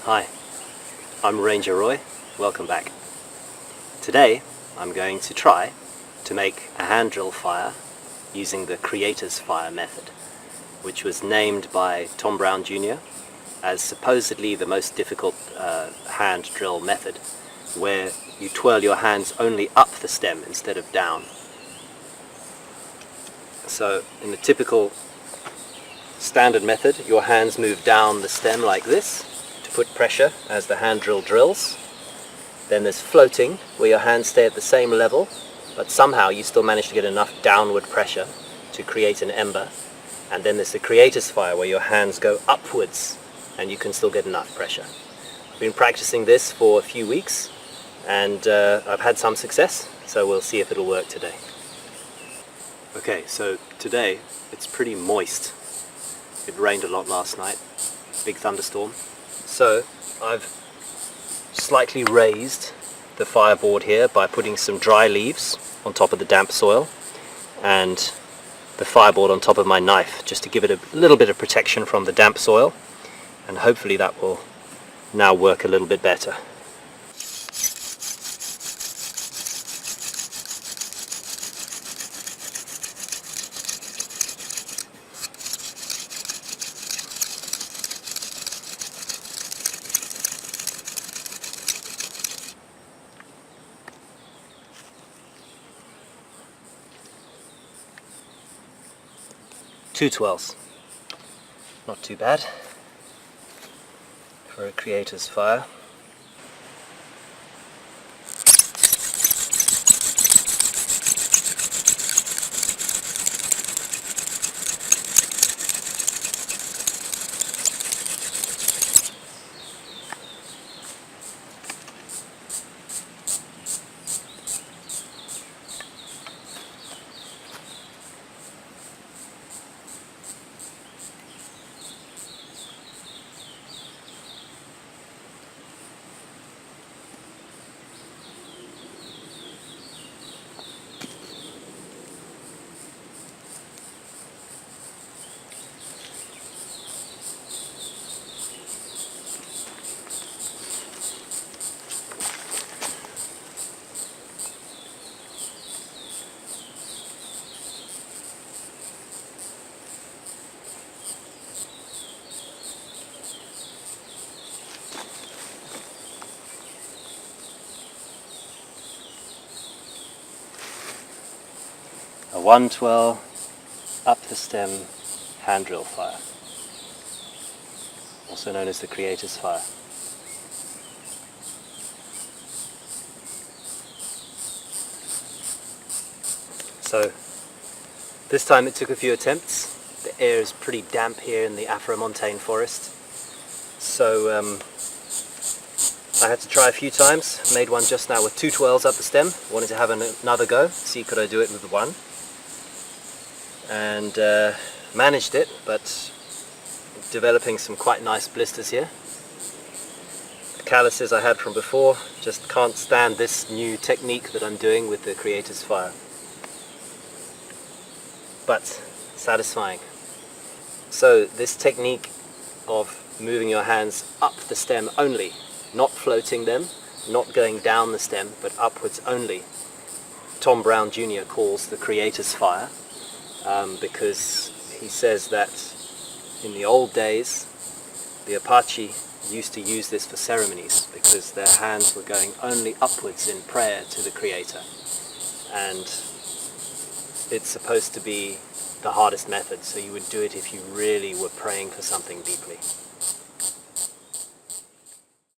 Hi, I'm Ranger Roy, welcome back. Today I'm going to try to make a hand drill fire using the Creator's Fire method, which was named by Tom Brown Jr. as supposedly the most difficult hand drill method, where you twirl your hands only up the stem instead of down. So in the typical standard method, your hands move down the stem like this to put pressure as the hand drill drills. Then there's floating, where your hands stay at the same level, but somehow you still manage to get enough downward pressure to create an ember. And then there's the Creator's Fire, where your hands go upwards and you can still get enough pressure. I've been practicing this for a few weeks and I've had some success, so we'll see if it'll work today. Okay, so today it's pretty moist. It rained a lot last night, big thunderstorm. So I've slightly raised the fireboard here by putting some dry leaves on top of the damp soil and the fireboard on top of my knife, just to give it a little bit of protection from the damp soil, and hopefully that will now work a little bit better. Two twirls, not too bad for a Creator's Fire. A one twirl up the stem hand drill fire, also known as the Creator's Fire. So this time it took a few attempts. The air is pretty damp here in the Afro-montane forest, so I had to try a few times. Made one just now with two twirls up the stem. Wanted to have another go, see could I do it with one, and managed it, but developing some quite nice blisters here. The calluses I had from before just can't stand this new technique that I'm doing with the Creator's Fire. But satisfying. So this technique of moving your hands up the stem only, not floating them, not going down the stem, but upwards only, Tom Brown Jr. calls the Creator's Fire, because he says that in the old days the Apache used to use this for ceremonies because their hands were going only upwards in prayer to the Creator, and it's supposed to be the hardest method, so you would do it if you really were praying for something deeply.